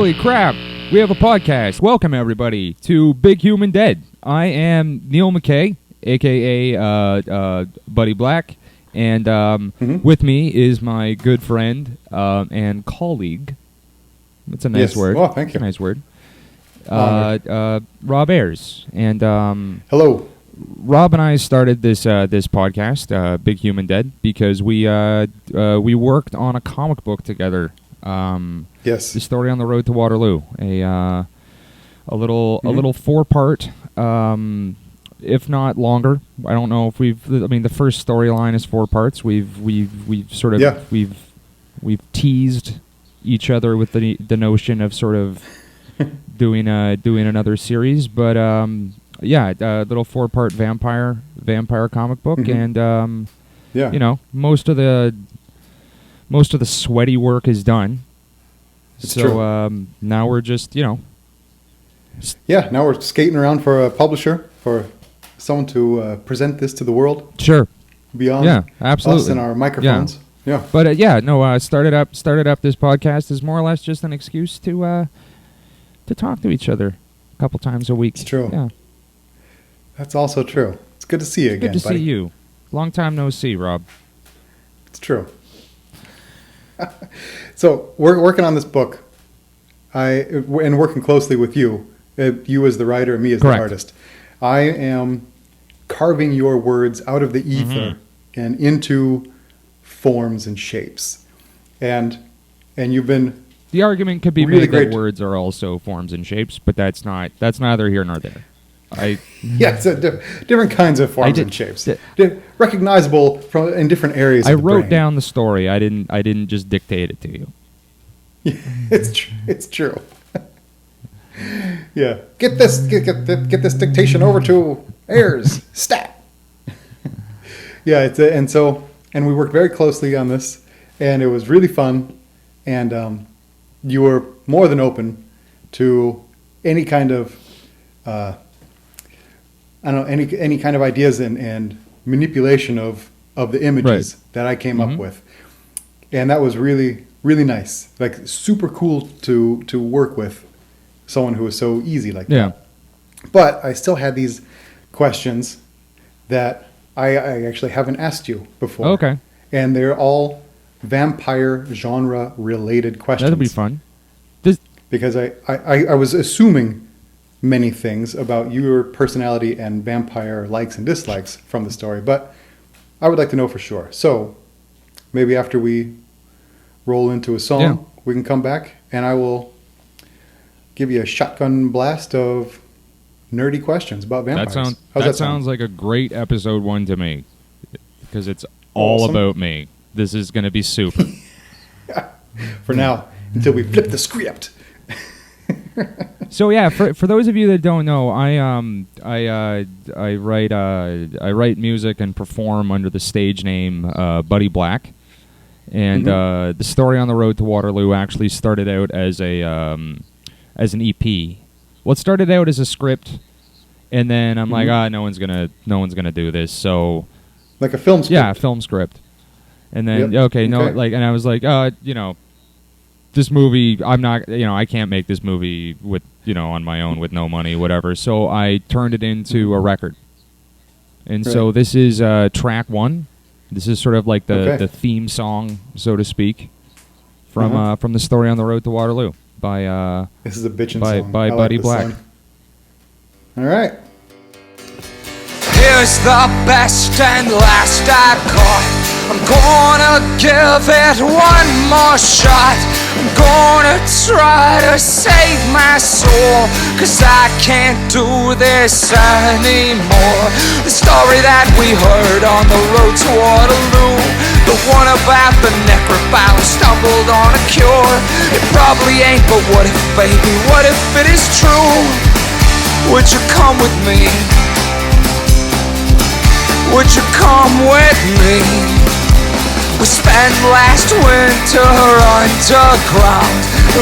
Holy crap! We have a podcast. Welcome, everybody, to Big Human Dead. I am Neil McKay, a.k.a. Buddy Black, and with me is my good friend and colleague. That's a nice word. Oh, thank you. That's a nice word. Rob Ayers. And hello. Rob and I started this podcast, Big Human Dead, because we worked on a comic book together. Yes. The Story on the Road to Waterloo. A little 4-part, if not longer. I don't know if the first storyline is 4 parts. We've sort of we've teased each other with the notion of sort of doing another series, but a little 4-part vampire comic book, and you know, most of the sweaty work is done. It's true. Now we're just, now we're skating around for a publisher, for someone to present this to the world. Sure. Beyond absolutely. us and our microphones. Yeah. But started up this podcast is more or less just an excuse to talk to each other a couple times a week. It's true. Yeah. That's also true. It's good to see you again, Good to buddy. see you. Long time no see, Rob. It's true. So we're working on this book, and working closely with you. You as the writer, me as Correct. the artist. I am carving your words out of the ether and into forms and shapes, and you've been. The argument could be really made great. that words are also forms and shapes, but that's neither here nor there. Different kinds of forms and shapes, recognizable in different areas. I of the wrote brain. down the story. I didn't just dictate it to you. Yeah, it's true. Yeah, get this dictation over to Ayers stat. And we worked very closely on this, and it was really fun, and you were more than open to any kind of any kind of ideas and manipulation of the images that I came up with, and that was really, really nice. Like, super cool to work with someone who was so easy like that. But I still had these questions that I actually haven't asked you before. Okay. And they're all vampire genre related questions. That'll be fun. Because I was assuming many things about your personality and vampire likes and dislikes from the story, but I would like to know for sure. So maybe after we roll into a song, we can come back and I will give you a shotgun blast of nerdy questions about vampires. That sounds like a great episode 1 to me, because it's all about me. This is going to be super. For now, until we flip the script. So for those of you that don't know, I write music and perform under the stage name Buddy Black, and the Story on the Road to Waterloo actually started out as an EP. Well, it started out as a script, and then I'm like, no one's gonna do this. So, like a film script. Yeah, a film script. And then and I was like, this movie, I'm not, I can't make this movie with, on my own with no money, whatever. So I turned it into a record. And so this is track 1. This is sort of like the theme song, so to speak, from the Story on the Road to Waterloo by this is a bitchin' song. By Buddy Black. Song. All right. Here's the best and last I got. I'm gonna give it one more shot. I'm gonna try to save my soul, 'cause I can't do this anymore. The story that we heard on the road to Waterloo, the one about the necrophile who stumbled on a cure. It probably ain't, but what if, baby, what if it is true? Would you come with me? Would you come with me? We spent last winter underground,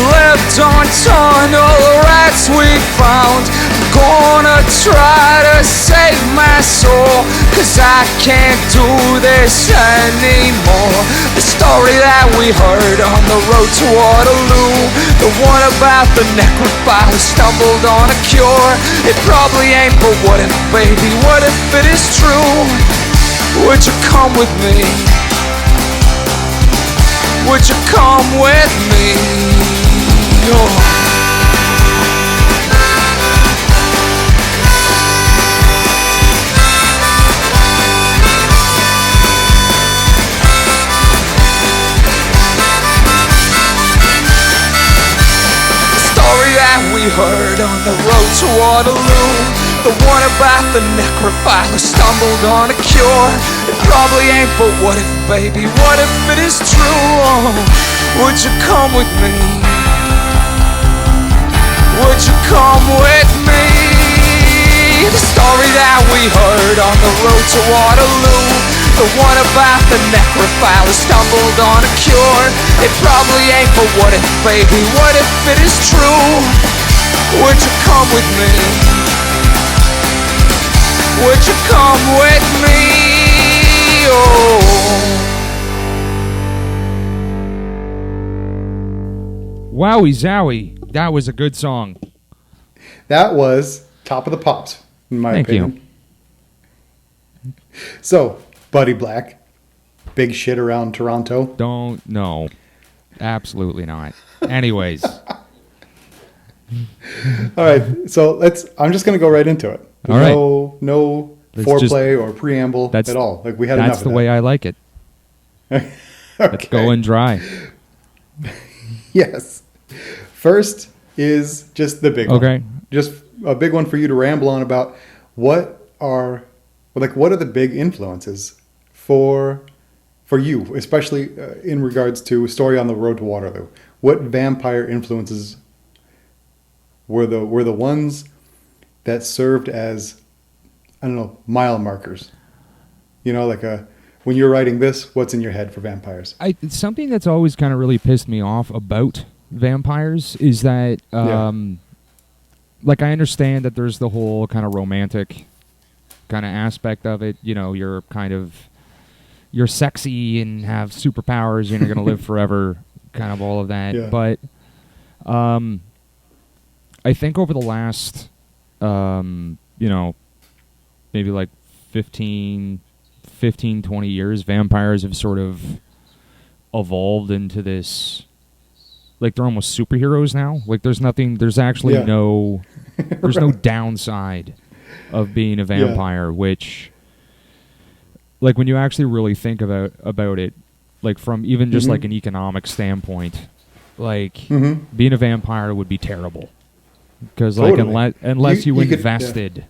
lived on tunnel rats we found. I'm gonna try to save my soul, 'cause I can't do this anymore. The story that we heard on the road to Waterloo, the one about the necrophile who stumbled on a cure. It probably ain't, but what if, baby, what if it is true? Would you come with me? Would you come with me? Oh. We heard on the road to Waterloo, the one about the necrophile who stumbled on a cure. It probably ain't, but what if, baby, what if it is true? Oh, would you come with me? Would you come with me? The story that we heard on the road to Waterloo, the one about the necrophile who stumbled on a cure. It probably ain't, but what if, baby, what if it is true? Would you come with me? Would you come with me? Oh. Wowie zowie. That was a good song. That was top of the pops, in my opinion. You. So, Buddy Black, big shit around Toronto. Don't, no. Absolutely not. Anyways. All right, so I'm just going to go right into it. All right. No foreplay or preamble at all. Like we had enough of that. That's the way I like it. Okay. Let's go and dry. Yes. First is just the big one. Okay. Just a big one for you to ramble on about what are the big influences for you, especially in regards to Story on the Road to Waterloo. What vampire influences were the ones that served as, I don't know, mile markers? You know, like when you're writing this, what's in your head for vampires? Something that's always kind of really pissed me off about vampires is that, like, I understand that there's the whole kind of romantic kind of aspect of it. You know, you're sexy and have superpowers and you're going to live forever, kind of all of that. Yeah. But I think over the last, maybe like 15, 20 years, vampires have sort of evolved into this, like they're almost superheroes now. Like there's actually no downside of being a vampire, which, like when you actually really think about it, like from even just like an economic standpoint, like being a vampire would be terrible. Because like unless you invested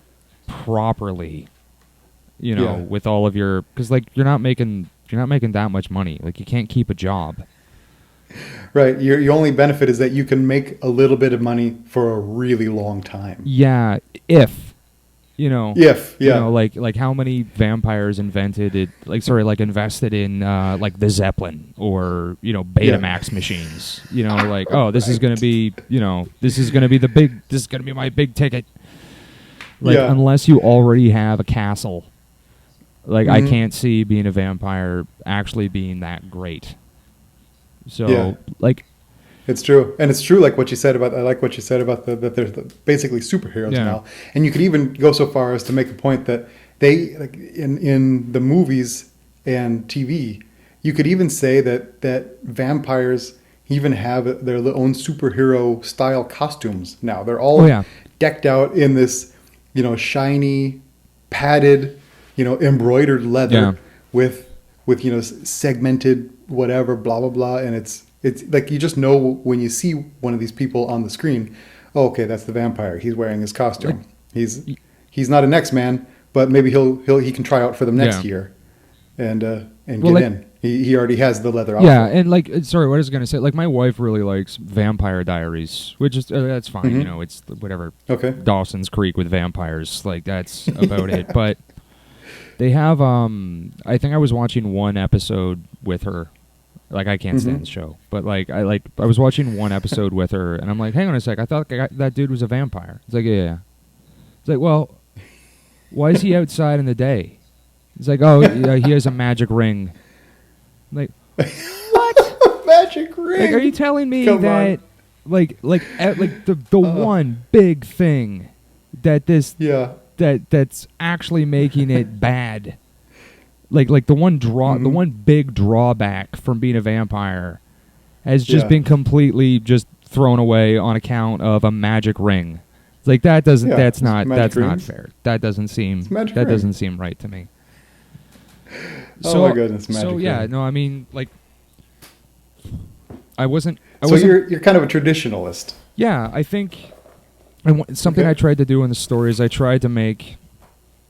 properly, with all of your, because like you're not making that much money. Like you can't keep a job. Right. Your only benefit is that you can make a little bit of money for a really long time. Yeah. Like how many vampires invested in like the Zeppelin or Betamax machines. This is gonna be my big ticket. Like unless you already have a castle, like I can't see being a vampire actually being that great. So like. It's true, and it's true. Like what you said about, I like what you said about that they're basically superheroes now, and you could even go so far as to make the point that they, like in the movies and TV, you could even say that vampires even have their own superhero style costumes now. They're all decked out in this, shiny, padded, embroidered leather with segmented whatever, blah blah blah, and it's like you just know when you see one of these people on the screen, oh, okay, that's the vampire. He's wearing his costume. He's not an X-Man, but maybe he can try out for them next year, and get in. He already has the leather outfit. Yeah, and like, sorry, what I was gonna say, like my wife really likes Vampire Diaries, which is that's fine. It's whatever. Okay. Dawson's Creek with vampires, like that's about it. But they have I think I was watching one episode with her. Like I can't stand the show, but I was watching one episode with her, and I'm like, hang on a sec, I thought that dude was a vampire. It's like, yeah. It's like, well, why is he outside in the day? It's like, oh, yeah, he has a magic ring. Like, what? Magic ring. Like, are you telling me Come that, on. like the one big thing that Yeah. that's actually making it bad, like the one the one big drawback from being a vampire, has just been completely just thrown away on account of a magic ring. It's like that doesn't. Yeah, that's it's not. magic That's not rings. fair. That doesn't seem. magic That ring. doesn't seem right to me. Oh my goodness, So magic yeah, ring. no, I mean, like, I wasn't. So you're kind of a traditionalist. Yeah, I think something Okay. I tried to do in the story is I tried to make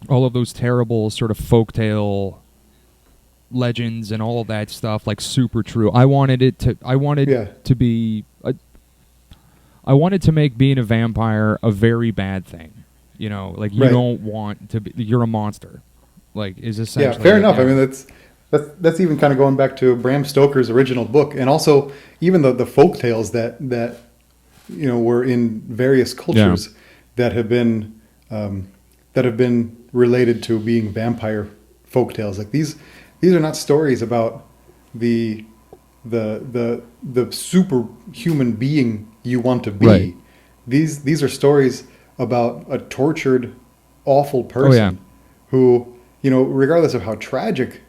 all of those terrible sort of folktale legends and all of that stuff like super true. I wanted to be. I wanted to make being a vampire a very bad thing. You know, like you Right. don't want to be. You're a monster. Like is essentially. Yeah, fair enough. yeah. I mean, that's even kind of going back to Bram Stoker's original book, and also even the folk tales that were in various cultures that have been related to being vampire folk tales. Like these are not stories about the superhuman being you want to be. Right. These are stories about a tortured, awful person who, regardless of how tragic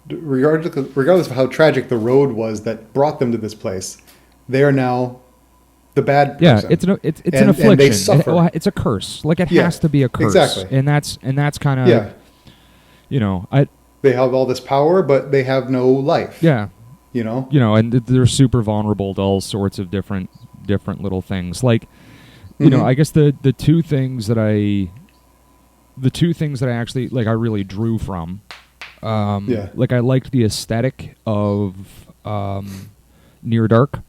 regardless of how tragic the road was that brought them to this place, they are now the bad person. Yeah, it's an And affliction. they suffer. It's a curse. Like it Yeah, has to be a curse. exactly. And that's kind of Yeah. I They have all this power, but they have no life. yeah. You know? And they're super vulnerable to all sorts of different little things. Like, I guess the two things that I actually like I really drew from. Like I liked the aesthetic of Near Dark.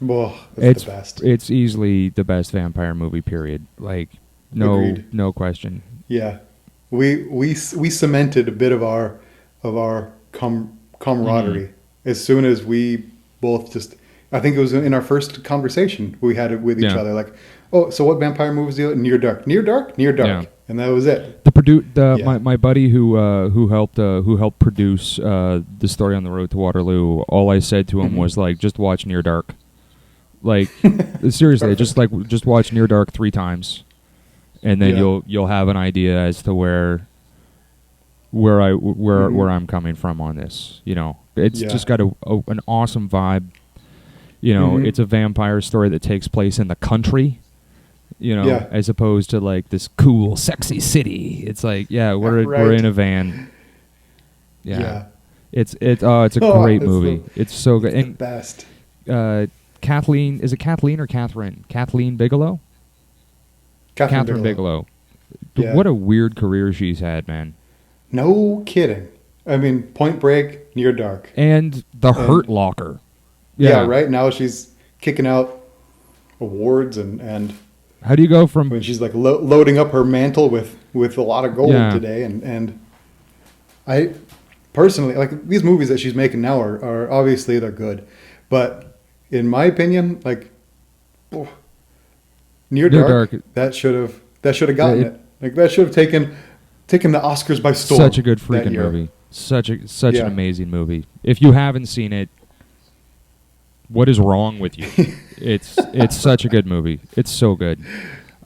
Well, it's the best. It's easily the best vampire movie. Period. Like Agreed. no question. Yeah. We cemented a bit of our camaraderie as soon as we both I think it was in our first conversation we had it with each other, like, oh, so what vampire movies do you like? Near Dark. Yeah. And that was it. My buddy who helped produce the story on the road to Waterloo, all I said to him was like, just watch Near Dark. Like seriously, just watch Near Dark 3 times, and then you'll have an idea as to where I'm coming from on this. It's just got an awesome vibe. It's a vampire story that takes place in the country. As opposed to like this cool, sexy city. It's like, we're in a van. Yeah. It's a great movie. It's so good. It's the best. Kathleen, is it Kathleen or Catherine? Kathleen Bigelow? Catherine Bigelow. Yeah. What a weird career she's had, man. No kidding. I mean, Point Break, Near Dark. And The Hurt Locker. Yeah, right? Now she's kicking out awards and how do you go from... when she's like loading up her mantle with a lot of gold today. And I personally, like, these movies that she's making now are obviously they're good. But in my opinion, like, Near Dark, that should have gotten it. Like, that should have taken the Oscars by storm. Such a good freaking movie. Such an amazing movie. If you haven't seen it, what is wrong with you? It's such a good movie. It's so good.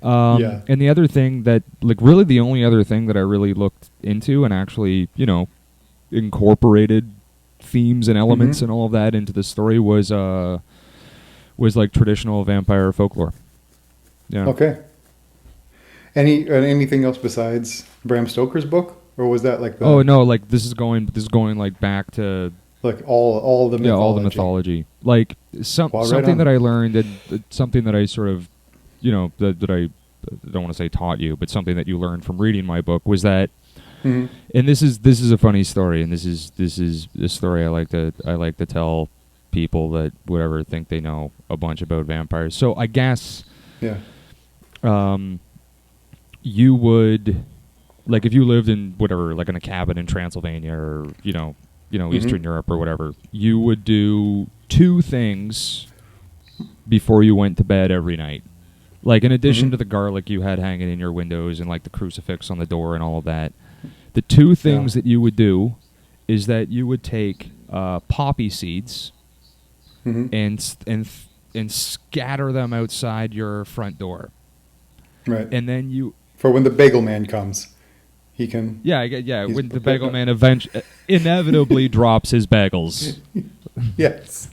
And the other thing that, like, really the only other thing that I really looked into and actually, incorporated themes and elements and all of that into the story was like traditional vampire folklore. Yeah. Okay. Anything else besides Bram Stoker's book, or was that like the? Oh no! Like this is going like back to like all the mythology. Yeah, all the mythology. Like something that I learned, that something that I sort of, that I don't want to say taught you, but something that you learned from reading my book was that. And this is a funny story, and this is a story I like to tell people that whatever think they know a bunch about vampires. So I guess, you would, like, if you lived in whatever, like in a cabin in Transylvania or Eastern Europe or whatever, you would do 2 things before you went to bed every night. Like, in addition Mhm. to the garlic you had hanging in your windows and, like, the crucifix on the door and all of that, the two things that you would do is that you would take poppy seeds Hmm. and scatter them outside your front door. Right. And then you... For when the bagel man comes, he can. Yeah, He's when the prepared. bagel man inevitably drops his bagels. Yes.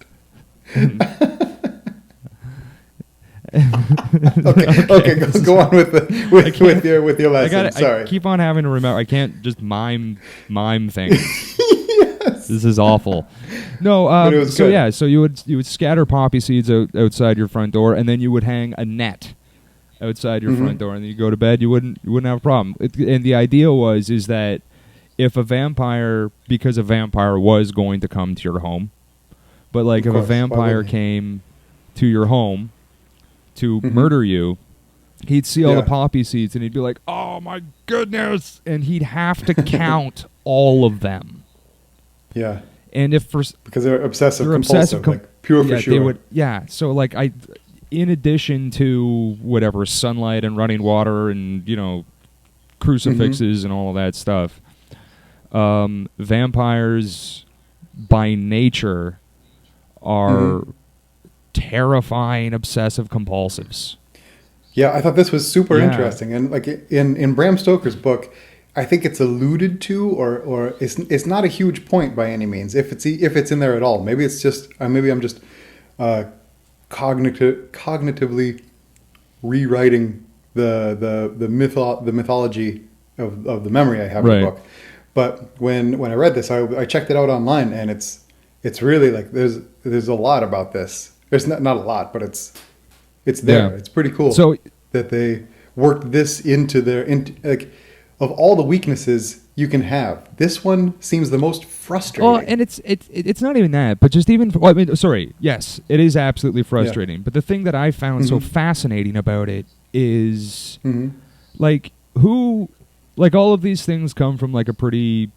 Okay. Go on with your lesson. Sorry. I keep on having to remember. I can't just mime things. Yes. This is awful. No, But it was so good. yeah, so you would scatter poppy seeds outside your front door, and then you would hang a net outside your Mhm. front door, and then you go to bed. You wouldn't have a problem. And the idea is that if a vampire, because a vampire was going to come to your home, but like Of if a course, why vampire wouldn't he? came to your home to Mhm. murder you, he'd see all Yeah. the poppy seeds and he'd be like, "Oh my goodness!" and he'd have to count all of them. Yeah. And if for Because they're obsessive they're compulsive, like pure yeah, for sure. they would, yeah. So like in addition to whatever sunlight and running water and crucifixes and all of that stuff, vampires by nature are terrifying obsessive compulsives. Yeah, I thought this was super Yeah. interesting, and like in Bram Stoker's book, I think it's alluded to, or it's not a huge point by any means, if it's in there at all. Maybe it's just maybe I'm just cognitively rewriting the mythology of the memory I have in Right. the book. But when I read this, I checked it out online, and it's really like there's a lot about this. There's not a lot, but it's there. Yeah. It's pretty cool. So That they worked this into like of all the weaknesses you can have, this one seems the most frustrating. well, and it's not even that, but just even well, I mean, sorry, yes, it is absolutely frustrating. But the thing that I found so fascinating about it is like all of these things come from like a pretty,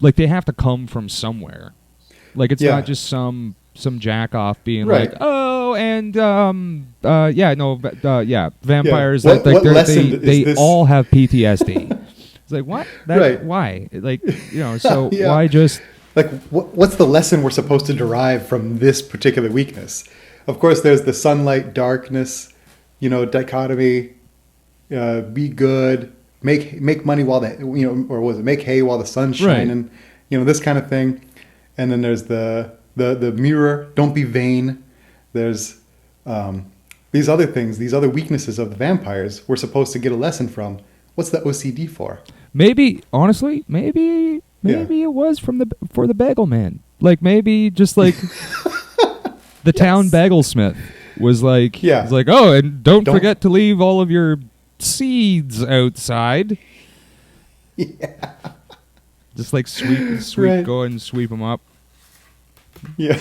like they have to come from somewhere. Like it's Yeah. not just some jack off being Right. like, oh, and vampires. What lesson is they this? all have PTSD. It's like what? Right. Why? Like so Yeah. why just? Like, what's the lesson we're supposed to derive from this particular weakness? Of course, there's the sunlight darkness, dichotomy. Be good, make money while or was it make hay while the sun's Right. shining? This kind of thing. And then there's the mirror. Don't be vain. There's these other things, these other weaknesses of the vampires. We're supposed to get a lesson from. What's the OCD for? Maybe honestly, maybe it was for the bagel man. Like maybe just like the town bagelsmith was like, Yeah. was like, oh, and don't Don't- forget to leave all of your seeds outside. Yeah. Just like sweep, Right. go and sweep them up. Yeah.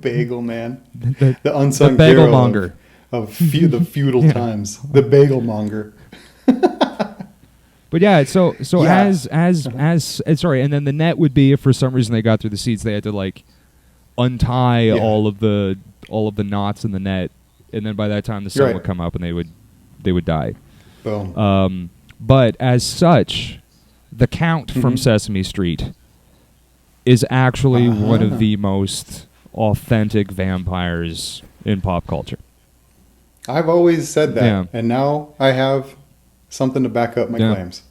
Bagel man. The The unsung bagel hero monger. of the feudal Yeah. times. The bagel monger. But yeah, so Yeah. as sorry, and then the net would be if for some reason they got through the seeds, they had to like untie Yeah. all of the knots in the net, and then by that time the sun Right. would come up and they would die. Boom. But as such, the Count from Mhm. Sesame Street is actually one Uh-huh. of the most authentic vampires in pop culture. I've always said that, Yeah. and now I have something to back up my Yeah. claims.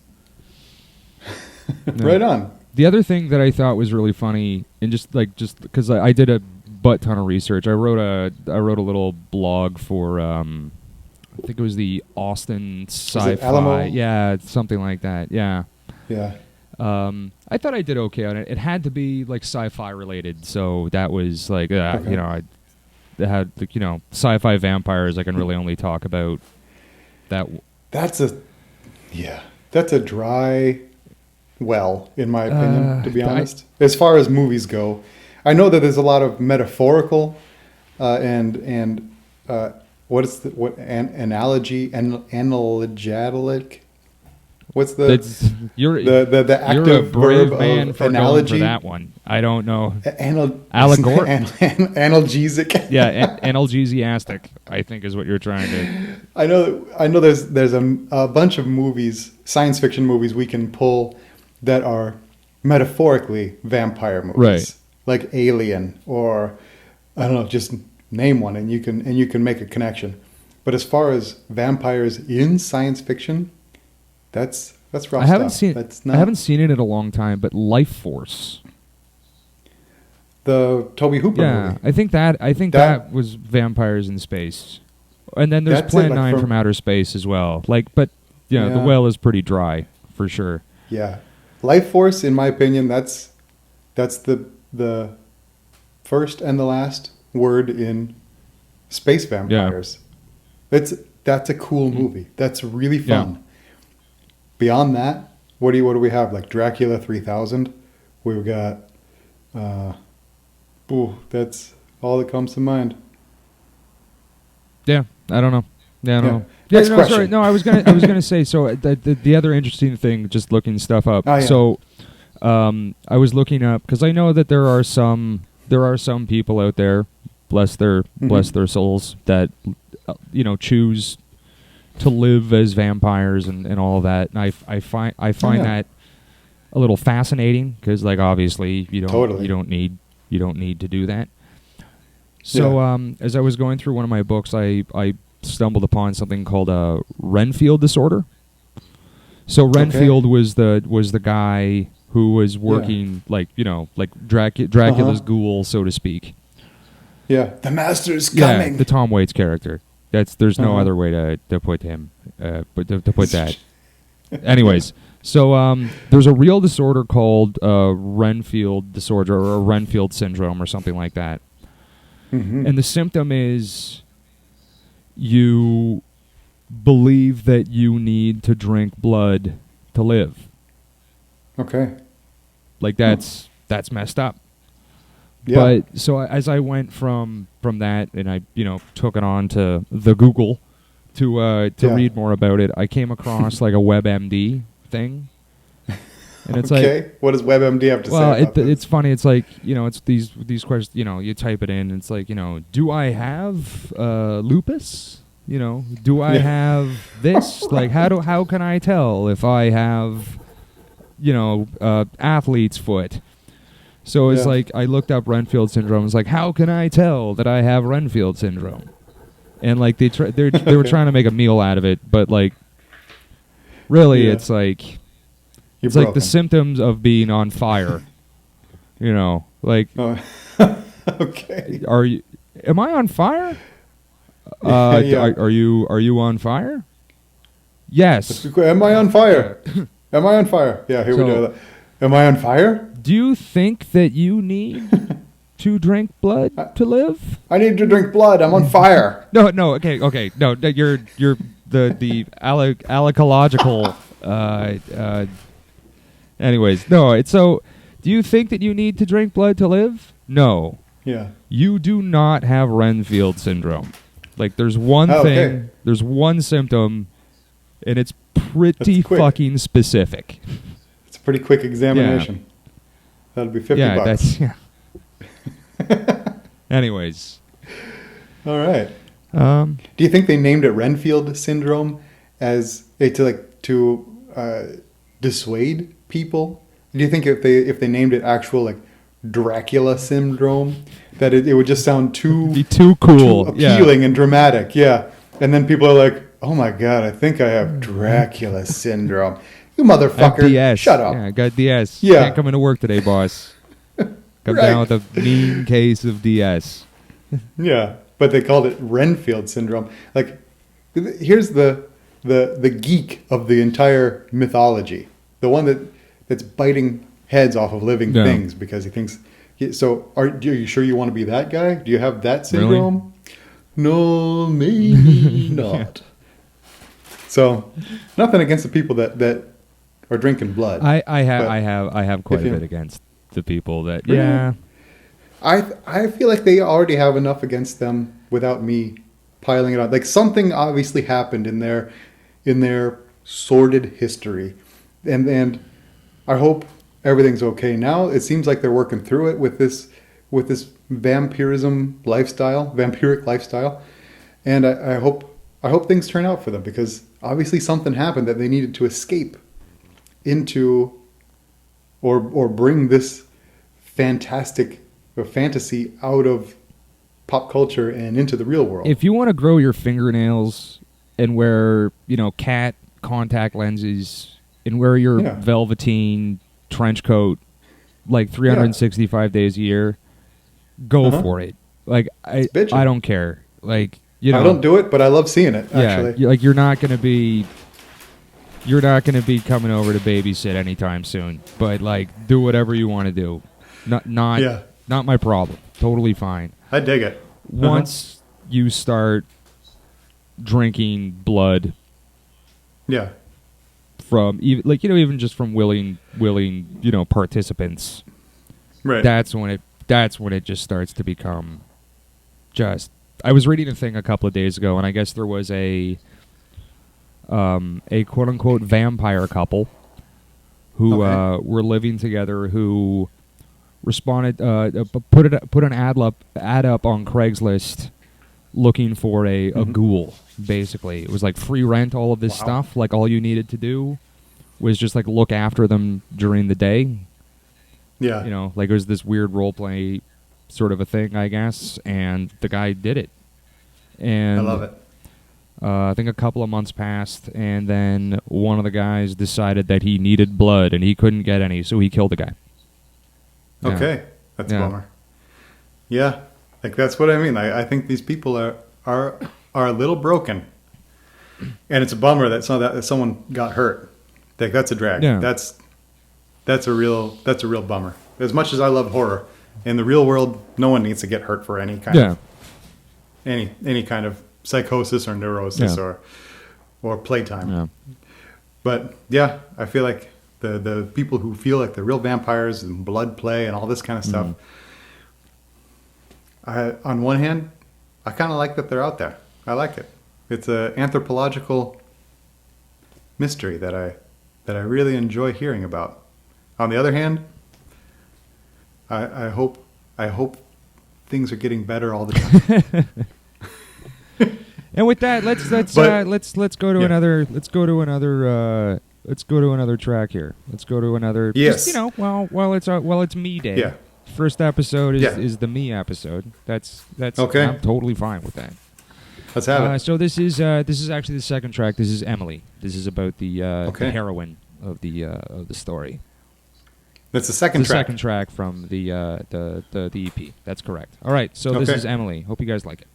Yeah. Right on. The other thing that I thought was really funny, and just because I did a butt ton of research, I wrote a little blog for I think it was the Austin Sci-Fi, Alamo? yeah, something like that, yeah. Yeah. I thought I did okay on it. It had to be like sci-fi related, so that was like Okay. I had like, sci-fi vampires. I can really only talk about that. That's a dry well, in my opinion, to be honest. As far as movies go, I know that there's a lot of metaphorical and analogy, analogic. What's the you're the active you're a brave verb man of for analogy? going for that one. I don't know. Allegor? Analgesic. Yeah, analgesiastic, I think is what you're trying to. I know. There's a bunch of movies, science fiction movies, we can pull that are metaphorically vampire movies, Right? Like Alien, or I don't know, just name one, and you can make a connection. But as far as vampires in science fiction, that's rough I haven't stuff. seen. I haven't seen it in a long time, but Life Force. The Toby Hooper movie. I think that was vampires in space, and then there's That's Plan it, like 9 from Outer Space as well. But the Yeah. well is pretty dry for sure. Yeah, Life Force, in my opinion, that's the first and the last word in space vampires. That's a cool movie. That's really fun. Yeah. Beyond that, what do we have? Like Dracula 3000. We've got. That's all that comes to mind. Yeah, I don't know. Yeah, I don't know. Next no, question. sorry. No, I was gonna say. So the other interesting thing, just looking stuff up. Oh, yeah. So, I was looking up because I know that there are some people out there, bless their souls, that choose to live as vampires and all of that. And I find that a little fascinating because, like, obviously you don't need to do that. So as I was going through one of my books, I stumbled upon something called a Renfield disorder. So Renfield was the guy who was working like Dracula's ghoul, so to speak. Yeah, the master's coming. Yeah, the Tom Waits character. There's no other way to put him, but to put that. Anyways, so there's a real disorder called Renfield disorder or Renfield syndrome or something like that. Mm-hmm. And the symptom is you believe that you need to drink blood to live. Okay. Like that's messed up. Yeah. But so as I went from that and I took it on to the Google to read more about it, I came across like a WebMD thing. And it's like, what does WebMD have to say about this? It's funny. It's like, it's these questions, you type it in, and it's like, do I have lupus? Do I have this? Like, how can I tell if I have, athlete's foot? So it's like, I looked up Renfield syndrome. It's like, how can I tell that I have Renfield syndrome? And like, they were trying to make a meal out of it, but like, really, it's like, it's like the symptoms of being on fire. Like, okay. Am I on fire? Yeah. Are you on fire? Yes. Am I on fire? Am I on fire? Yeah, here we go. Am I on fire? Do you think that you need to drink blood to live? I need to drink blood. I'm on fire. No, okay. No, you're the allecological. Anyways, no. It's so. Do you think that you need to drink blood to live? No. Yeah. You do not have Renfield syndrome. Like, there's one thing. There's one symptom, and it's pretty fucking specific. It's a pretty quick examination. Yeah. That'll be $50. Anyways. All right. Do you think they named it Renfield syndrome as to dissuade people? Do you think if they named it actual like Dracula syndrome, that it would just sound too cool, too appealing and dramatic? Yeah. And then people are like, "Oh my god, I think I have Dracula syndrome." You motherfucker! DS. Shut up. Yeah, I got DS. Yeah. Can't come into work today, boss. Come down with a mean case of DS. Yeah, but they called it Renfield syndrome. Like, here's the geek of the entire mythology, the one that's biting heads off of living things because he thinks. So, are you sure you want to be that guy? Do you have that syndrome? Really? No, maybe not. So, nothing against the people that are drinking blood. I have quite a bit against the people that I feel like they already have enough against them without me piling it on. Like, something obviously happened in their sordid history and I hope everything's okay now. It seems like they're working through it with this vampiric lifestyle, and I hope things turn out for them, because obviously something happened that they needed to escape into, or bring this fantastic fantasy out of pop culture and into the real world. If you want to grow your fingernails and wear, cat contact lenses and wear your velveteen trench coat like 365 days a year, go for it. Like, I don't care. Like, I don't do it, but I love seeing it. Actually, you're not going to be coming over to babysit anytime soon. But like, do whatever you want to do. Not my problem. Totally fine. I dig it. Once you start drinking blood, from even just from willing participants, right? That's when it just starts to become just. I was reading a thing a couple of days ago, and I guess there was a quote unquote vampire couple who were living together, who responded, put an ad up on Craigslist looking for a ghoul. Basically, it was like free rent, all of this stuff. Like, all you needed to do was just like look after them during the day. Yeah, like it was this weird role play sort of a thing, I guess, and the guy did it. And I love it. I think a couple of months passed, and then one of the guys decided that he needed blood and he couldn't get any, so he killed the guy. Okay, that's a bummer. Yeah, like that's what I mean. I think these people are a little broken, and it's a bummer that someone got hurt. Like, that's a drag. Yeah. That's a real bummer. As much as I love horror, in the real world, no one needs to get hurt for any kind of any kind of psychosis or neurosis or playtime. Yeah. But yeah, I feel like the people who feel like they're real vampires and blood play and all this kind of stuff. On one hand, I kind of like that they're out there. I like it. It's an anthropological mystery that I really enjoy hearing about. On the other hand, I hope things are getting better all the time. And with that, let's go to another track here. Let's go to another. Yes. Just, while it's me day. Yeah. First episode is the me episode. That's okay. I'm totally fine with that. Let's have it. So this is actually the second track. This is Emily. This is about the heroine of the story. That's the second track. Second track from the EP. That's correct. All right. So this is Emily. Hope you guys like it.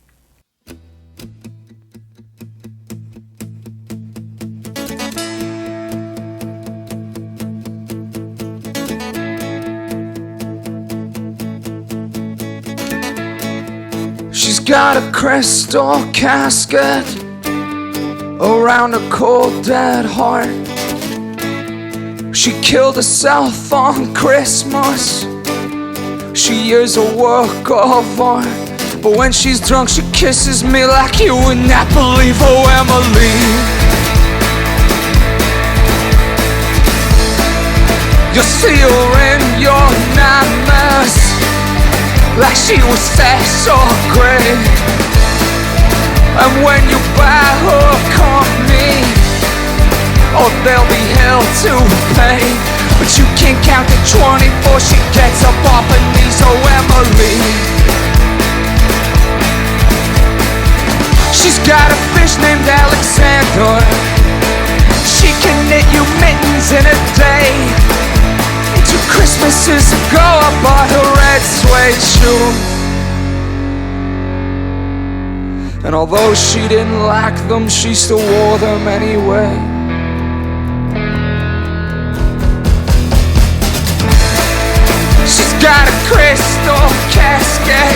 She's got a crystal casket around a cold dead heart. She killed herself on Christmas. She is a work of art. But when she's drunk she kisses me like you would not believe. Oh, Emily, you'll see her in your nightmares, like she was sex or great. And when you buy her company, oh, there'll be hell to pay. But you can't count to 20 before she gets up off her knees. Oh, Emily, she's got a fish named Alexander. She can knit you mittens in a day. 2 Christmases ago I bought her red suede shoes, and although she didn't like them, she still wore them anyway. She's got a crystal casket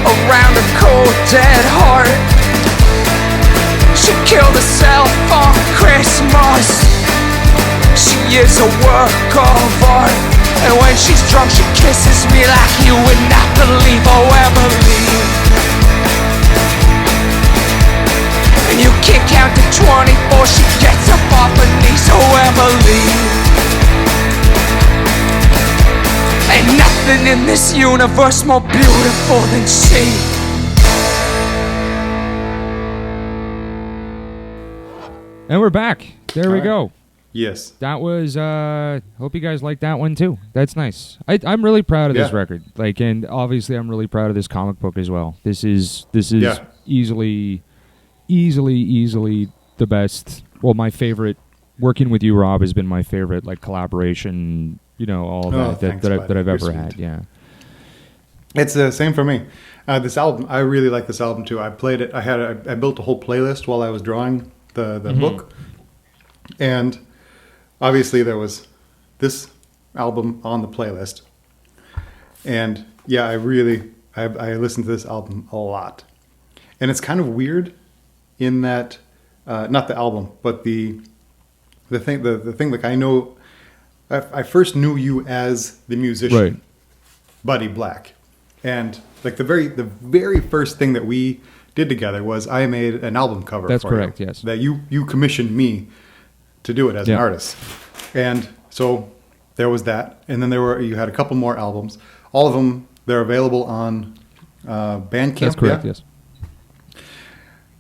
around a cold dead heart. She killed herself on Christmas. She is a work of art. And when she's drunk she kisses me like you would not believe. Oh, Emily, and you can't count to 20 before she gets up off her knees. So Emily, ain't nothing in this universe more beautiful than she. And we're back. There we right. go. Yes. That was, hope you guys liked that one too. That's nice. I'm really proud of this record. Like, and obviously I'm really proud of this comic book as well. This is easily the best. Well, my favorite, working with you, Rob, has been my favorite, like, collaboration, you know, all that I've ever had. Yeah. It's the same for me. This album, I really like this album too. I played it. I built a whole playlist while I was drawing the book. And obviously there was this album on the playlist. And yeah, I listened to this album a lot. And it's kind of weird in that, not the album, but the thing, like, I know, I first knew you as the musician, Right. Buddy Black. And like the very first thing that we did together was I made an album cover. That's for correct, you, yes. That you commissioned me to do it as an artist. And so there was that. And then you had a couple more albums. All of them, they're available on Bandcamp. That's correct, yes.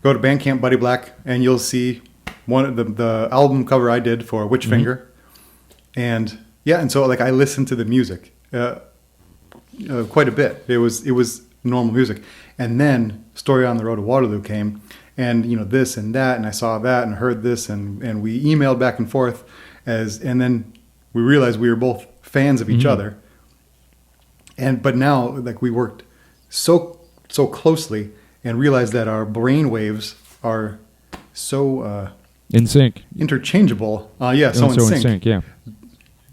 Go to Bandcamp, Buddy Black, and you'll see one of the album cover I did for Witch Finger. And yeah, and so like I listened to the music quite a bit. It was normal music. And then Story on the Road to Waterloo came, and you know, this and that, and I saw that and heard this, and we emailed back and forth and then we realized we were both fans of each other. But now, like, we worked so closely and realized that our brain waves are so in sync. Interchangeable. So in sync. Yeah.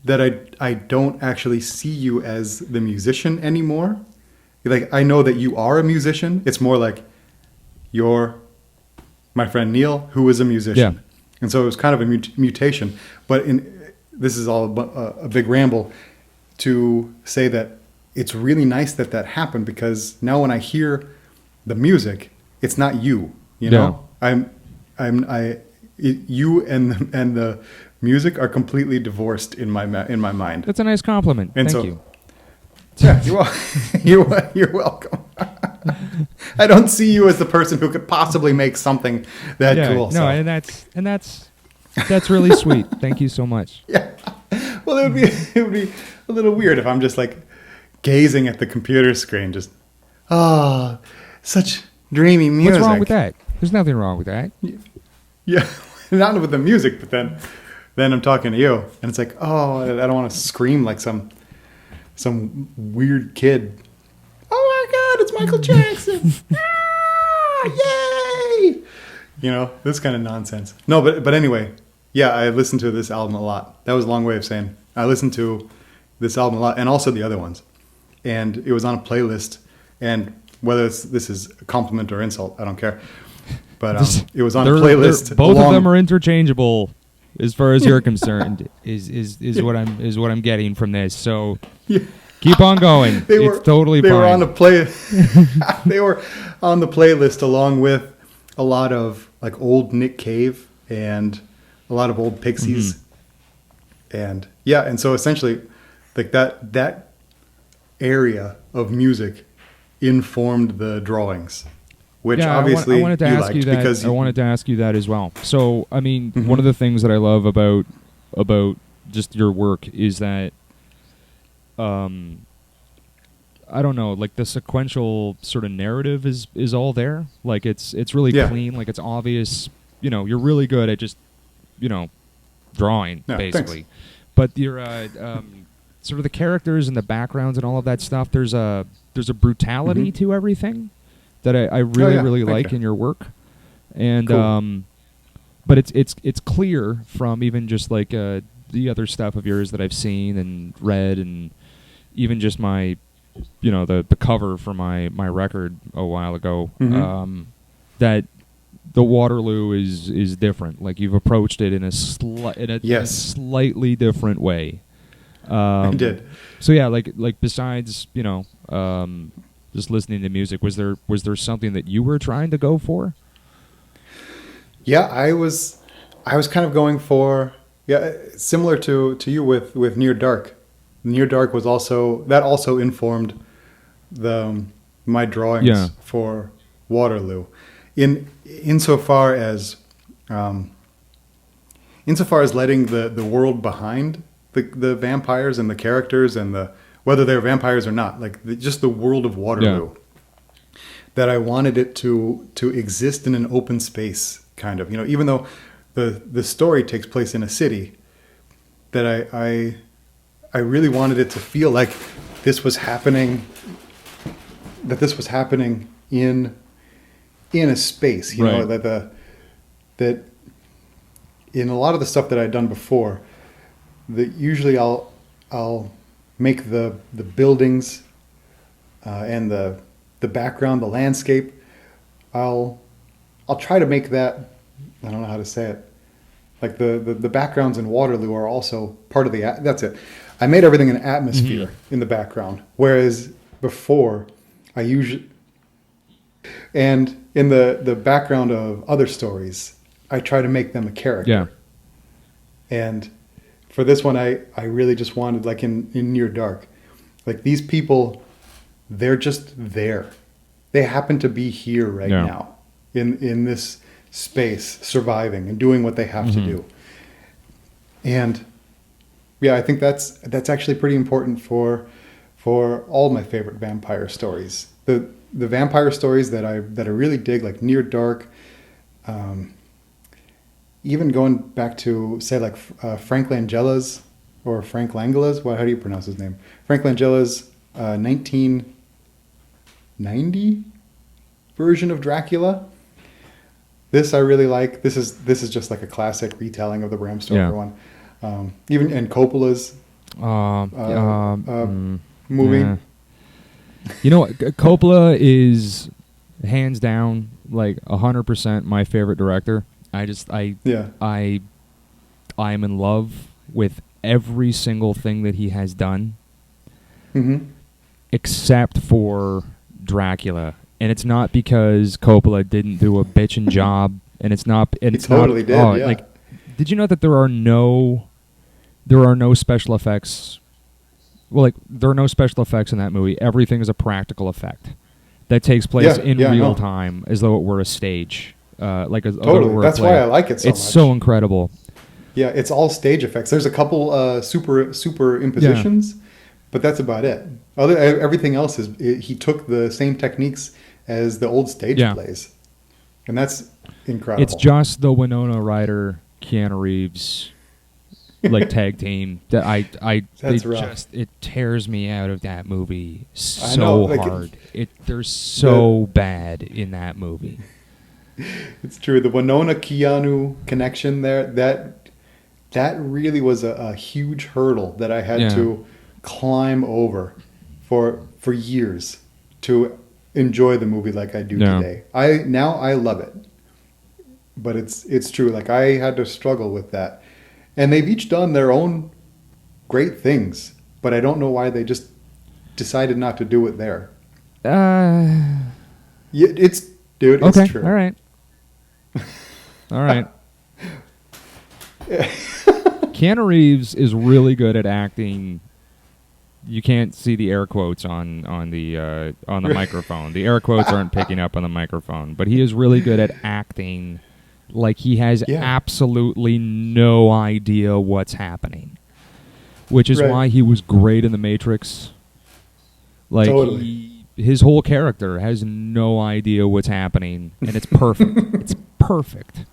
That I don't actually see you as the musician anymore. Like, I know that you are a musician. It's more like you're my friend Neil, who is a musician. Yeah. And so it was kind of a mutation. But this is all a big ramble to say that it's really nice that happened, because now when I hear the music, it's not you. You know, you and the music are completely divorced in my mind. That's a nice compliment. And Thank you. Yeah, you're welcome. I don't see you as the person who could possibly make something that cool. No, and that's really sweet. Thank you so much. Yeah. Well, it would be a little weird if I'm just like gazing at the computer screen, just such dreamy music. What's wrong with that? There's nothing wrong with that. Yeah, not with the music, but then I'm talking to you, and it's like, I don't want to scream like some weird kid. Oh my God, it's Michael Jackson! Yay! You know, this kind of nonsense. No, but anyway, yeah, I listened to this album a lot. That was a long way of saying I listened to this album a lot, and also the other ones. And it was on a playlist, and whether this is a compliment or insult, I don't care. But it was on a playlist. Both of them are interchangeable, as far as you're concerned. Is what I'm getting from this. So keep on going. It's totally fine. They were on they were on the playlist along with a lot of like old Nick Cave and a lot of old Pixies. And and so essentially, like that area of music informed the drawings, which obviously I wanted to ask liked you that. because I wanted to ask you that as well. So, I mean, one of the things that I love about just your work is that, I don't know, like the sequential sort of narrative is all there. Like it's really clean. Like it's obvious. You know, you're really good at just, you know, drawing basically. Thanks. But your sort of the characters and the backgrounds and all of that stuff. There's a brutality to everything that I really like in your work, and cool. But it's clear from even just like the other stuff of yours that I've seen and read, and even just my, you know, the cover for my record a while ago, that the Waterloo is different. Like you've approached it in a slightly different way. I did. So yeah, like besides, you know, just listening to music, was there something that you were trying to go for? Yeah, I was kind of going for Yeah, similar to you with Near Dark. Near Dark was also informed my drawings Yeah. for Waterloo, insofar as letting the world behind the vampires and the characters and whether they're vampires or not, like just the world of Waterloo. Yeah. That I wanted it to exist in an open space, kind of, even though the story takes place in a city, that I really wanted it to feel like this was happening. That this was happening in a space, Right. that in a lot of the stuff that I'd done before, that usually I'll make the buildings and the background, the landscape. I'll try to make that. I don't know how to say it. Like the backgrounds in Waterloo are also part of that's it. I made everything an atmosphere in the background, whereas before I usually, and in the background of other stories, I try to make them a character. Yeah. And for this one, I really just wanted, like in Near Dark, like these people, they're just there. They happen to be here right now in this space, surviving and doing what they have to do. And yeah, I think that's actually pretty important for all my favorite vampire stories. The vampire stories that I really dig, like Near Dark, even going back to say like Frank Langella's or Frank Langela's, how do you pronounce his name? Frank Langella's 1990 version of Dracula. This I really like. This is just like a classic retelling of the Bram Stoker one. Even and Coppola's movie. Yeah. You know what? Coppola is hands down like 100% my favorite director. I'm in love with every single thing that he has done, except for Dracula. And it's not because Coppola didn't do a bitchin' job, and it's not. And it's totally not, did. Yeah. Like, did you know that there are no special effects? Well, like there are no special effects in that movie. Everything is a practical effect that takes place in real time, as though it were a stage. Totally. That's why I like it so much. It's so incredible. Yeah, it's all stage effects. There's a couple super impositions, but that's about it. Everything else he took the same techniques as the old stage plays, and that's incredible. It's just the Winona Ryder, Keanu Reeves, like tag team that it tears me out of that movie so hard. They're so bad in that movie. It's true. The Winona Keanu connection there, that really was a huge hurdle that I had to climb over for years to enjoy the movie like I do today. I love it. But it's true. Like I had to struggle with that. And they've each done their own great things, but I don't know why they just decided not to do it there. It's true. All right. All right. Keanu Reeves is really good at acting. You can't see the air quotes on the microphone. The air quotes aren't picking up on the microphone, but he is really good at acting like he has absolutely no idea what's happening, which is why he was great in The Matrix. Like his whole character has no idea what's happening, and it's perfect. It's perfect.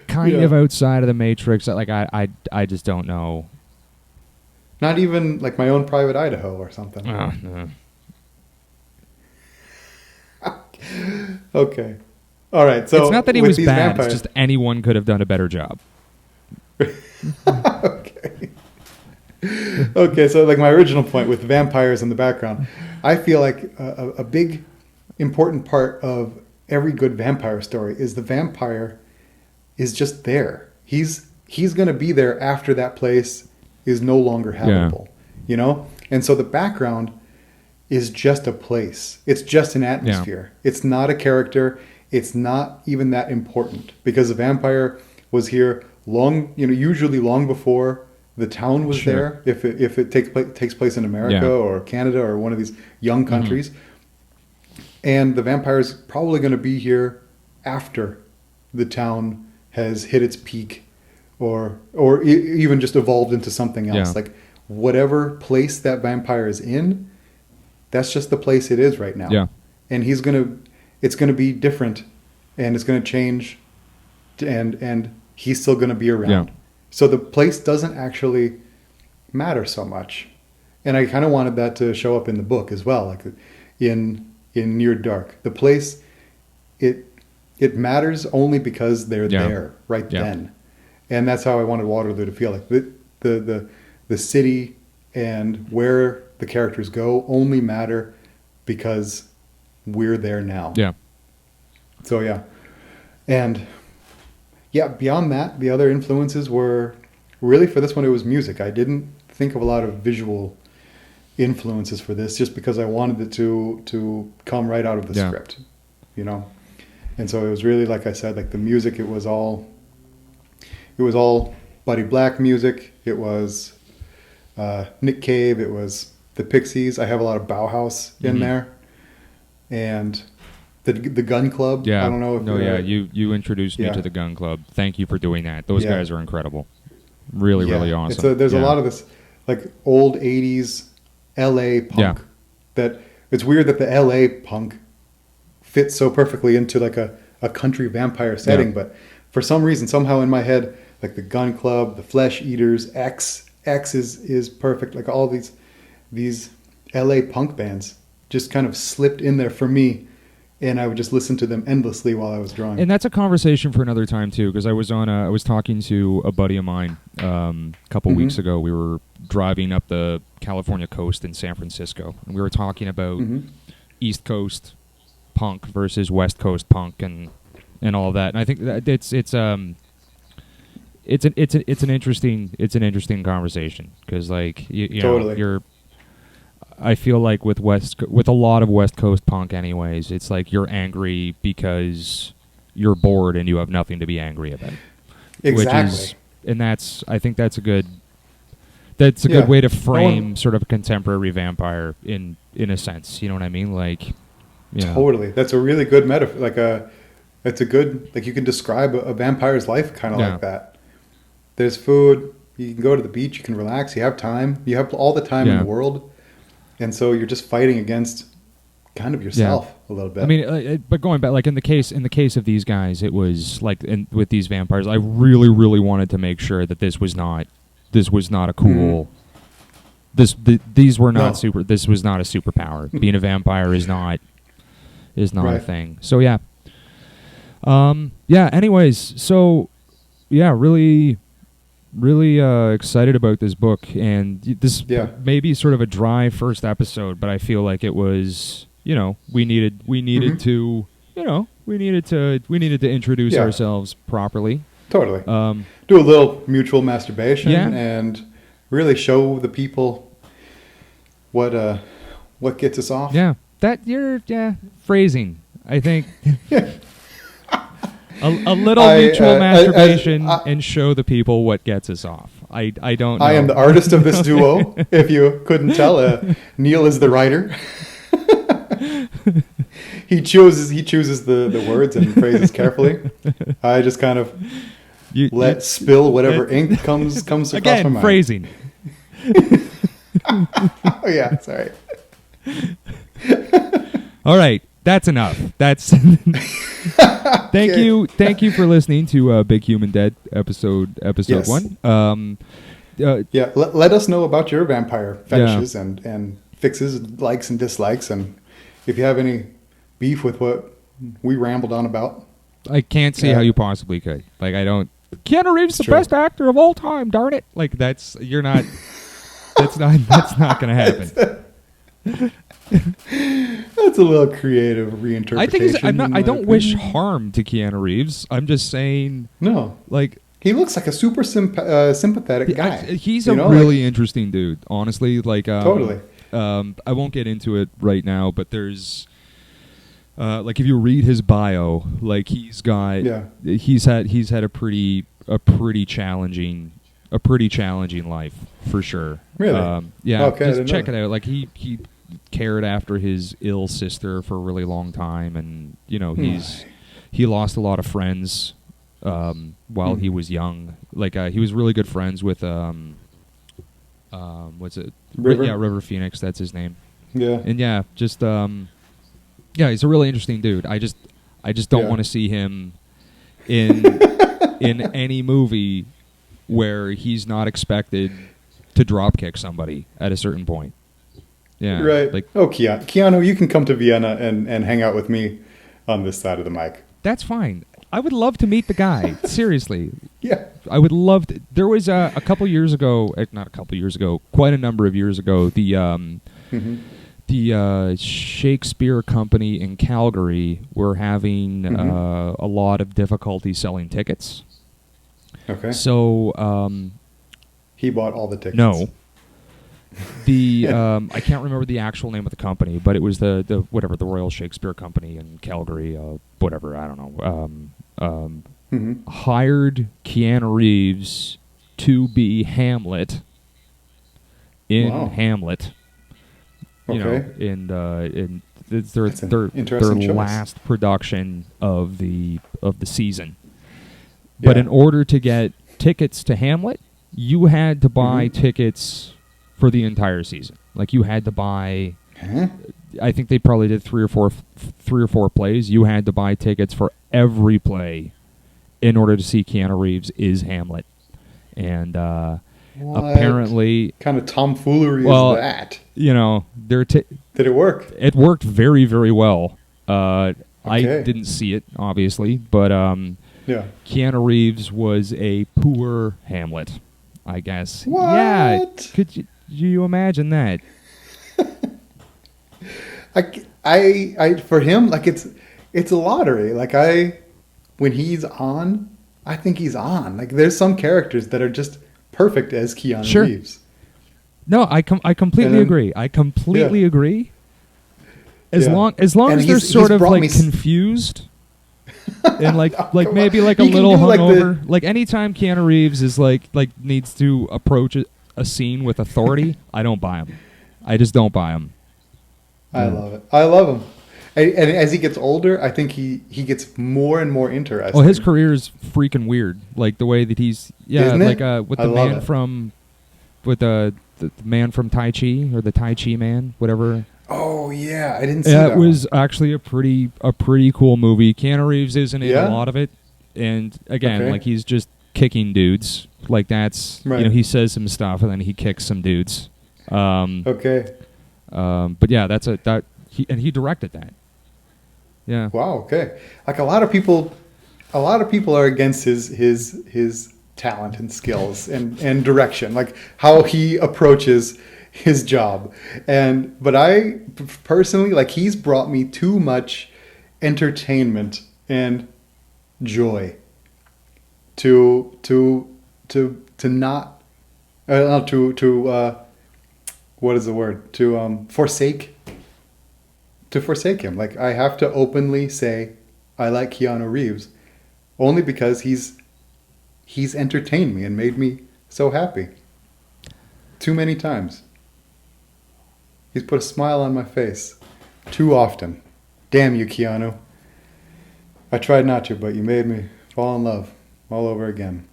Kind of outside of The Matrix, like I just don't know. Not even like My Own Private Idaho or something. No. Okay. All right. So it's not that he was bad. Vampires, it's just anyone could have done a better job. Okay. Okay. So like my original point with vampires in the background, I feel like a big important part of every good vampire story is the vampire is just there. He's going to be there after that place is no longer habitable, And so the background is just a place. It's just an atmosphere. It's not a character. It's not even that important because the vampire was here usually long before the town was Sure. there, if it takes place in America Yeah. or Canada or one of these young countries. And the vampire's probably going to be here after the town has hit its peak, or even just evolved into something else. Yeah. Like whatever place that vampire is in, that's just the place it is right now. Yeah. And it's gonna be different, and it's gonna change, and he's still gonna be around. Yeah. So the place doesn't actually matter so much. And I kind of wanted that to show up in the book as well, like in Near Dark. The place, it matters only because they're Yeah. there right Yeah. then. And that's how I wanted Waterloo to feel. Like the city and where the characters go only matter because we're there now. Yeah. So yeah. And yeah, beyond that, the other influences were really, for this one, it was music. I didn't think of a lot of visual influences for this, just because I wanted it to come right out of the Yeah. script, you know. And so it was really, like I said, like the music. It was all Buddy Black music. It was Nick Cave. It was the Pixies. I have a lot of Bauhaus in there, and the Gun Club. Yeah. I don't know if No, yeah. You introduced me Yeah. to the Gun Club. Thank you for doing that. Those Yeah. guys are incredible. Really, really awesome. There's Yeah. a lot of this like old 80s LA punk Yeah. that it's weird that the LA punk fits so perfectly into like a country vampire setting. Yeah. But for some reason, somehow in my head, like the Gun Club, the Flesh Eaters, X is perfect. Like all these LA punk bands just kind of slipped in there for me. And I would just listen to them endlessly while I was drawing. And that's a conversation for another time too, because I was talking to a buddy of mine a couple weeks ago. We were driving up the California coast in San Francisco, and we were talking about East Coast punk versus West Coast punk and all of that. And I think that it's an interesting conversation, because like you Totally. know, I feel like with a lot of West Coast punk anyways, it's like you're angry because you're bored and you have nothing to be angry about. Exactly. I think that's a good way to frame one- sort of a contemporary vampire in a sense. You know what I mean? Like, you know. Totally. That's a really good metaphor. It's a good, like you can describe a vampire's life kind of Yeah. like that. There's food. You can go to the beach. You can relax. You have time. You have all the time in Yeah. the world. And so you're just fighting against kind of yourself a little bit. I mean, but going back, like in the case of these guys, it was like with these vampires, I really, really wanted to make sure that this was not a cool. These were not No. super. This was not a superpower. Being a vampire is not a Right. thing. So yeah. Yeah. Anyways, so yeah, really excited about this book, and this may be sort of a dry first episode, but I feel like it was, we needed to, we needed to introduce ourselves properly. Totally. Do a little mutual masturbation and really show the people what gets us off. Yeah. Phrasing, I think. A little mutual masturbation and show the people what gets us off. I don't know. I am the artist of this duo. If you couldn't tell, Neil is the writer. He chooses the words and phrases carefully. I just kind of spill whatever ink comes across again, my mind. Phrasing. Oh yeah, sorry. All right, that's enough. That's Thank you for listening to Big Human Dead episode Yes. 1. Let us know about your vampire fetishes and fixes, likes and dislikes, and if you have any beef with what we rambled on about. I can't see how you possibly could. Like, I don't. Keanu Reeves is the True. best actor of all time. Darn it! Like, that's not going to happen. That's a little creative reinterpretation. I think in my I don't wish opinion. harm to Keanu Reeves. I'm just saying, No, like, he looks like a super sympathetic guy. he's you a know, really interesting dude. Honestly, like, Totally. I won't get into it right now, but there's, like, if you read his bio, like, he's had a pretty a pretty challenging life for sure. Really? Yeah. Okay, I just didn't check know it out. Like he cared after his ill sister for a really long time, and he lost a lot of friends while he was young. Like he was really good friends with what's it? River? Yeah, River Phoenix. That's his name. Yeah. And yeah, just he's a really interesting dude. I just don't want to see him in in any movie where he's not expected to drop kick somebody at a certain point. Yeah. Right. Like, Keanu, you can come to Vienna and hang out with me on this side of the mic. that's fine. I would love to meet the guy. Seriously. Yeah. I would love to. There was a couple years ago, not a couple years ago, quite a number of years ago, the Shakespeare Company in Calgary were having a lot of difficulty selling tickets. Okay. So He bought all the tickets. no, I can't remember the actual name of the company, but it was the Royal Shakespeare Company in Calgary, whatever, I don't know. Hired Keanu Reeves to be Hamlet in Hamlet. You know, in their interesting choice. last production of the season. But in order to get tickets to Hamlet, you had to buy tickets for the entire season. Like you had to buy. I think they probably did three or four plays. You had to buy tickets for every play in order to see Keanu Reeves is Hamlet, and apparently, kind of tomfoolery is that? You know, did it work? It worked very, very well. I didn't see it, obviously, but Keanu Reeves was a poor Hamlet, I guess. What? Yeah, could you imagine that? I for him, like it's a lottery. Like when he's on, I think he's on. Like there's some characters that are just perfect as Keanu Reeves. No, I completely agree. I completely agree. As long as they're sort of like confused and like maybe like a little hungover. Like anytime Keanu Reeves is like needs to approach a scene with authority, I don't buy him. I just don't buy him. I love it. I love him. And as he gets older, I think he gets more and more interesting. Well, his career is freaking weird. Like the way that he's Isn't like it? with the man from the man from Tai Chi or the Tai Chi man, whatever. Oh yeah, I didn't see that. It was actually a pretty cool movie. Keanu Reeves isn't in a lot of it, and again, like he's just kicking dudes. Like that's he says some stuff and then he kicks some dudes. But yeah, he directed that. Yeah. Wow. Okay. Like a lot of people are against his talent and skills and direction, like how he approaches his job. But I personally, like, he's brought me too much entertainment and joy to not what is the word, to forsake him. Like, I have to openly say I like Keanu Reeves only because he's entertained me and made me so happy too many times. He's put a smile on my face too often. Damn you, Keanu. I tried not to, but you made me fall in love all over again.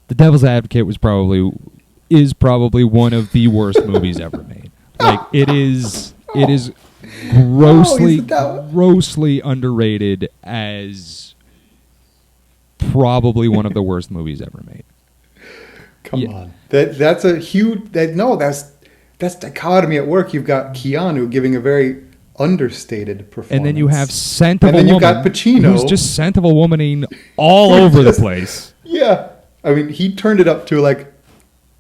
The Devil's Advocate is probably one of the worst movies ever made. Like it is grossly underrated as probably one of the worst movies ever made. Come on. That's a huge that's dichotomy at work. You've got Keanu giving a very understated performance. And then you have Scent of a Woman. And then you've got Pacino, who's just Scent of a Womaning all over the place. Yeah. I mean, he turned it up to like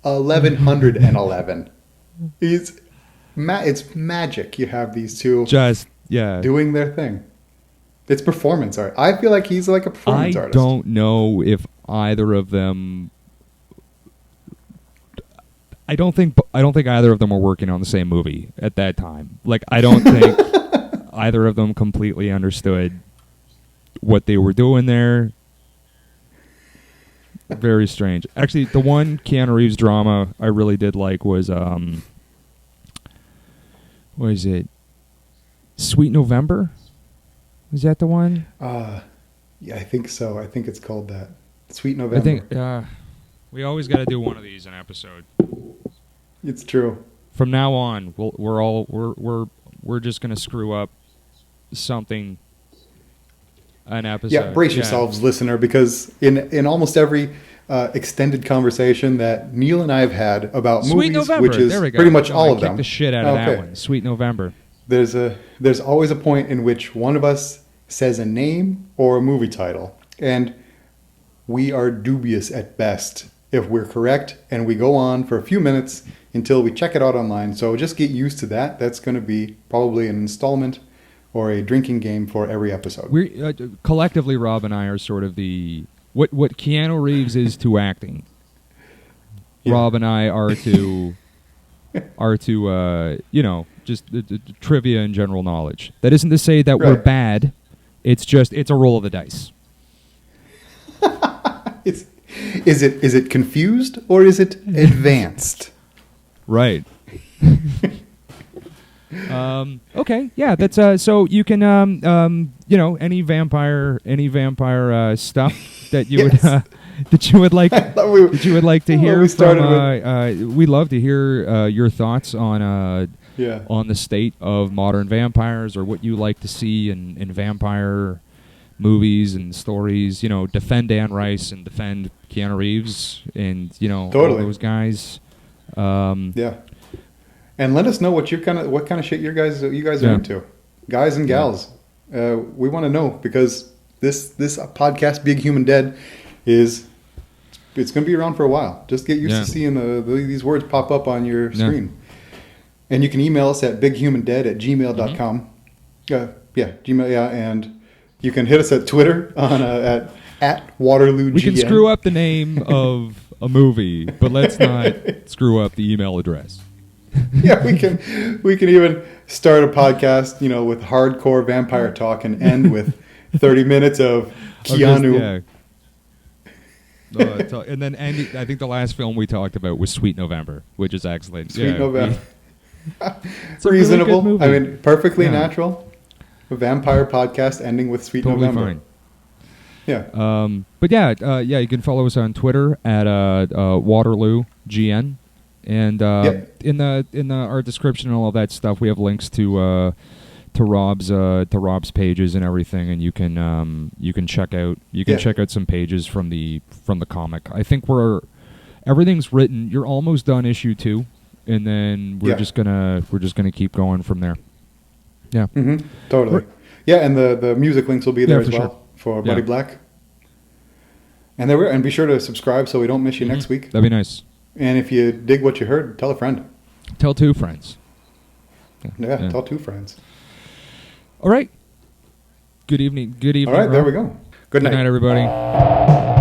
1111. It's magic. You have these two doing their thing. It's performance art. I feel like he's like a performance artist. I don't know if either of them. I don't think either of them were working on the same movie at that time. Like, I don't think either of them completely understood what they were doing there. Very strange. Actually, the one Keanu Reeves drama I really did like was what is it? Sweet November? Is that the one? Yeah, I think so. I think it's called that. Sweet November. I think we always got to do one of these an episode. It's true. From now on, we're just gonna screw up something. An episode. Yeah, brace yourselves, listener, because in almost every extended conversation that Neil and I have had about Sweet movies, November. which is There we go. pretty much all of Kick them. the shit out of that one. Sweet November. There's always a point in which one of us says a name or a movie title, and we are dubious at best if we're correct, and we go on for a few minutes until we check it out online. So just get used to that. That's going to be probably an installment or a drinking game for every episode. We collectively, Rob and I are sort of the what Keanu Reeves is to acting. Yeah. Rob and I are to just the trivia and general knowledge. That isn't to say that we're Right. bad. It's a roll of the dice. Is it confused or is it advanced? Right. Okay. Yeah. That's so you can any vampire stuff that you Yes. would that you would like we- that you would like to I thought hear we from. started We'd love to hear your thoughts on Yeah. on the state of modern vampires, or what you like to see in vampire movies and stories. Defend Anne Rice and defend Keanu Reeves and all Totally. those guys. Yeah. And let us know what kind of shit you guys are Yeah. into, guys and gals. We want to know, because this podcast, Big Human Dead, it's going to be around for a while. Just get used Yeah. to seeing these words pop up on your Yeah. screen. And you can email us at bighumandead@gmail.com. Gmail. Yeah, and you can hit us at Twitter on at Waterloo. We can screw up the name of a movie, but let's not screw up the email address. Yeah, we can even start a podcast, with hardcore vampire talk and end with 30 minutes of Keanu. And then I think the last film we talked about was Sweet November, which is excellent. Sweet November. It's a really Reasonable. good movie. I mean, perfectly Yeah. natural. A vampire podcast ending with Sweet Totally November. fine. Yeah. But you can follow us on Twitter at Waterloo GN, and Yep. in our description and all of that stuff, we have links to Rob's pages and everything, and you can check out some pages from the comic. I think everything's written. You're almost done issue 2, and then we're just gonna keep going from there. Yeah. Mm-hmm. Totally. Yeah, and the music links will be there Yeah, as for well sure. for Buddy Yeah. Black. And be sure to subscribe so we don't miss you next week. That'd be nice. And if you dig what you heard, tell a friend. Tell 2 friends. Yeah, tell 2 friends. All right. Good evening. All right, there we go. Good night. Good night, everybody.